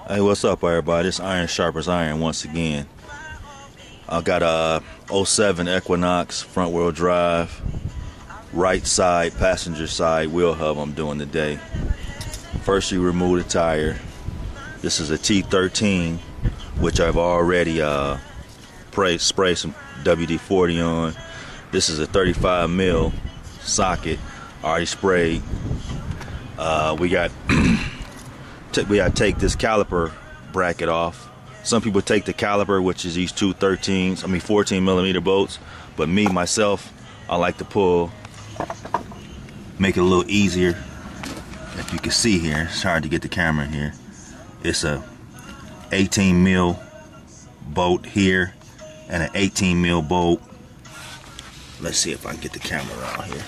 Hey, what's up, everybody? It's Iron Sharpers Iron once again. I got a '07 Equinox front wheel drive, right side, passenger side wheel hub I'm doing today. First, you remove the tire. This is a T13, which I've already sprayed some WD-40 on. This is a 35 mil socket, already sprayed. We got to take this caliper bracket off. Some people take the caliper, which is these two 14 millimeter bolts, but myself, I like to pull, make it a little easier. If you can see here, it's hard to get the camera in here. It's a 18 mil bolt here and an 18 mil bolt. Let's see if I can get the camera around here.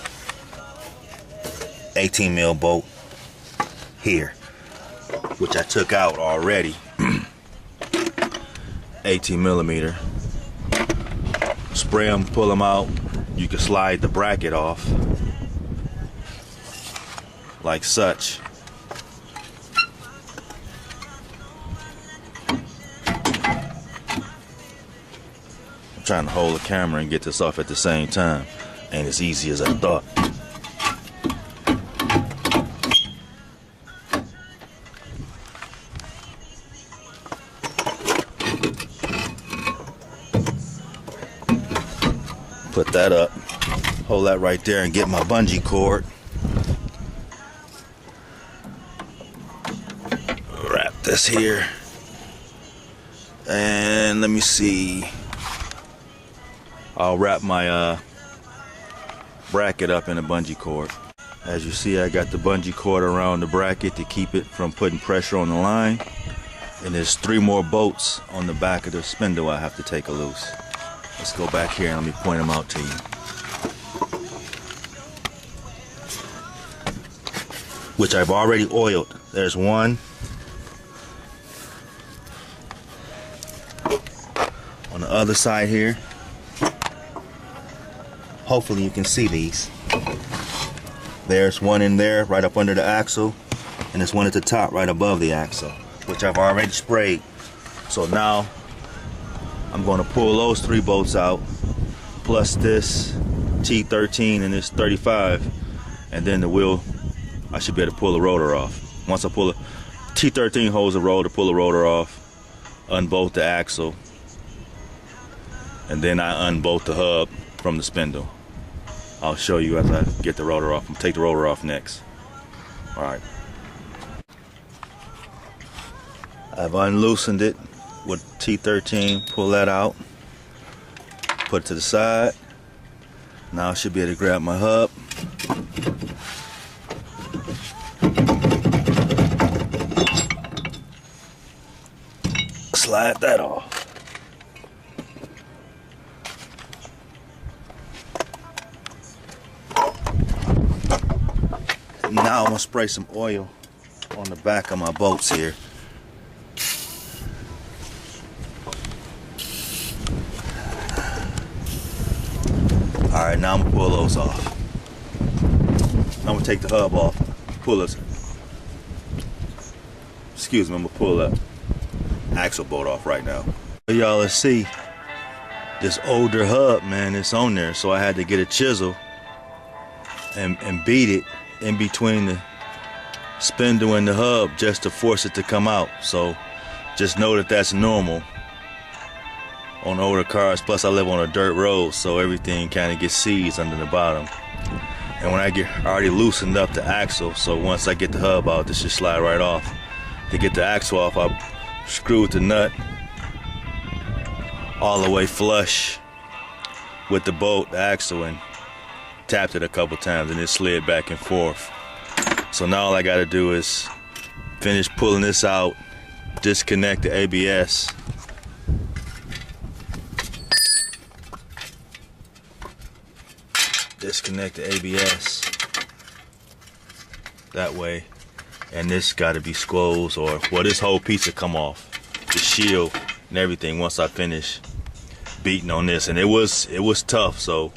18 mil bolt here, which I took out already. 18 millimeter. Spray them, pull them out. You can slide the bracket off like such. I'm trying to hold the camera and get this off at the same time. Ain't as easy as I thought. Put that up, hold that right there, and get my bungee cord. Wrap this here, and let me see. I'll wrap my bracket up in a bungee cord. As you see, I got the bungee cord around the bracket to keep it from putting pressure on the line. And there's 3 more bolts on the back of the spindle I have to take loose. Let's go back here and let me point them out to you. Which I've already oiled. There's one. On the other side here. Hopefully you can see these. There's one in there right up under the axle. And there's one at the top right above the axle, which I've already sprayed. So now I'm going to pull those 3 bolts out, plus this T13 and this 35, and then the wheel, I should be able to pull the rotor off. Once I pull the T13 holds the rotor, pull the rotor off, unbolt the axle, and then I unbolt the hub from the spindle. I'll show you as I get the rotor off. I'm gonna take the rotor off next. All right. I've unloosened it with T13, pull that out, put it to the side. Now I should be able to grab my hub. Slide that off. Now I'm gonna spray some oil on the back of my bolts here. Alright, now I'm going to pull those off. I'm going to take the hub off. Pull this. Excuse me, I'm going to pull the axle bolt off right now. Y'all, let's see. This older hub, man, it's on there. So I had to get a chisel and beat it in between the spindle and the hub just to force it to come out. So just know that that's normal on older cars. Plus I live on a dirt road, so everything kind of gets seized under the bottom. And when I already loosened up the axle, so once I get the hub out, this should slide right off. To get the axle off, I screwed the nut all the way flush with the bolt, the axle, and tapped it a couple times, and it slid back and forth. So now all I got to do is finish pulling this out, disconnect the ABS, disconnect the ABS that way, and this got to be squoze, or well, this whole piece will come off, the shield and everything, once I finish beating on this. And it was tough, so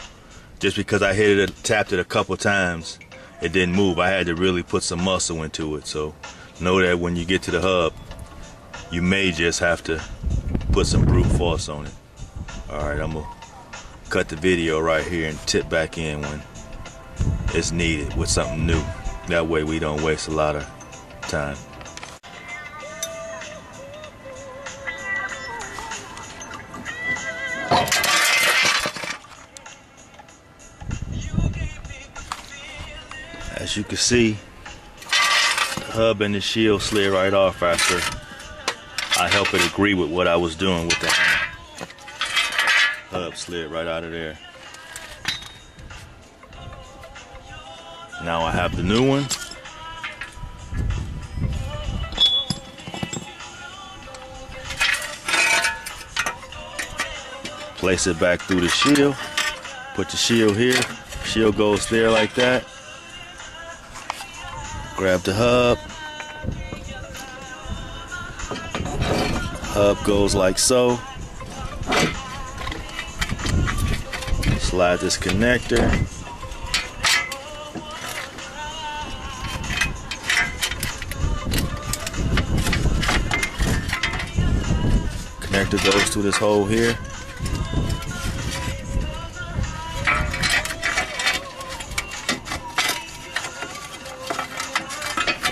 just because I hit it, tapped it a couple times, it didn't move. I had to really put some muscle into it. So know that when you get to the hub, you may just have to put some brute force on it. Alright, I'm gonna cut the video right here and tip back in when it's needed with something new. That way we don't waste a lot of time. As you can see, the hub and the shield slid right off after I helped it agree with what I was doing with the hammer. Hub slid right out of there. Now I have the new one. Place it back through the shield. Put the shield here. Shield goes there like that. Grab the hub. Hub goes like so. Slide this connector. Connector goes through this hole here.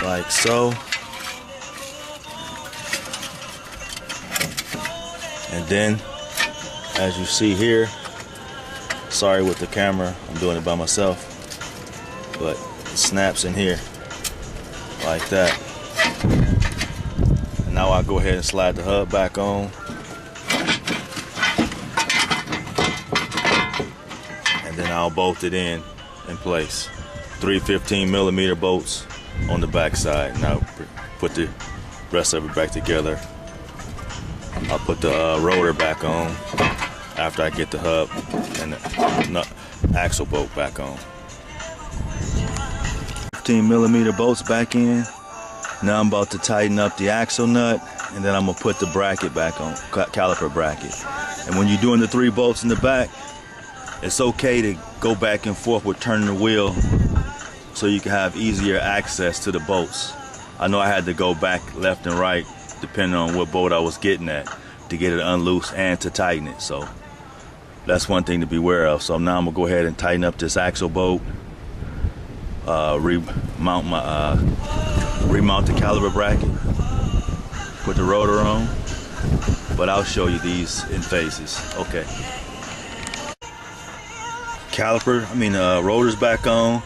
Like so. And then, as you see here, sorry with the camera, I'm doing it by myself, but it snaps in here like that. And now I'll go ahead and slide the hub back on. And then I'll bolt it in place. 3 15mm bolts on the back side. Now put the rest of it back together. I'll put the rotor back on after I get the hub and the axle bolt back on. 15mm bolts back in. Now I'm about to tighten up the axle nut, and then I'm gonna put the bracket back on, caliper bracket. And when you're doing the 3 bolts in the back, it's okay to go back and forth with turning the wheel so you can have easier access to the bolts. I know I had to go back left and right depending on what bolt I was getting at to get it unloose and to tighten it. So that's one thing to be aware of. So now I'm gonna go ahead and tighten up this axle bolt, remount the caliper bracket, put the rotor on, but I'll show you these in phases. Okay. Rotor's back on.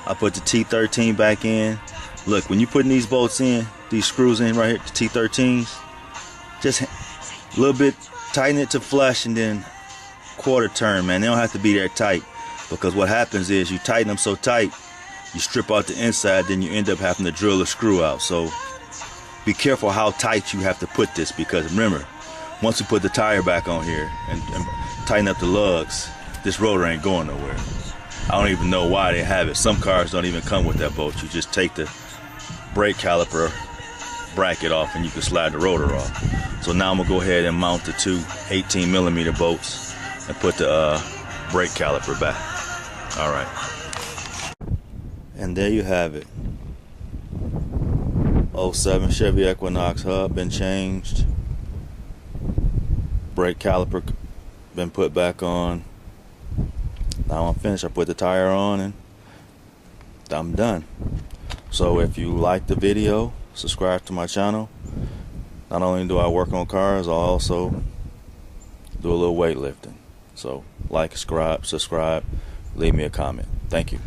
I put the T13 back in. Look, when you're putting these bolts in, these screws in right here, the T13s, just a little bit, tighten it to flush and then quarter turn, man. They don't have to be that tight, because what happens is you tighten them so tight, you strip out the inside, then you end up having to drill a screw out. So be careful how tight you have to put this, because remember, once you put the tire back on here and tighten up the lugs, this rotor ain't going nowhere. I don't even know why they have it. Some cars don't even come with that bolt. You just take the brake caliper bracket off and you can slide the rotor off. So now I'm gonna go ahead and mount the 2 18mm bolts and put the brake caliper back. All right. And there you have it. 07 Chevy Equinox hub been changed. Brake caliper been put back on. Now I'm finished. I put the tire on and I'm done. So if you like the video, subscribe to my channel. Not only do I work on cars, I also do a little weightlifting. So like, subscribe, leave me a comment. Thank you.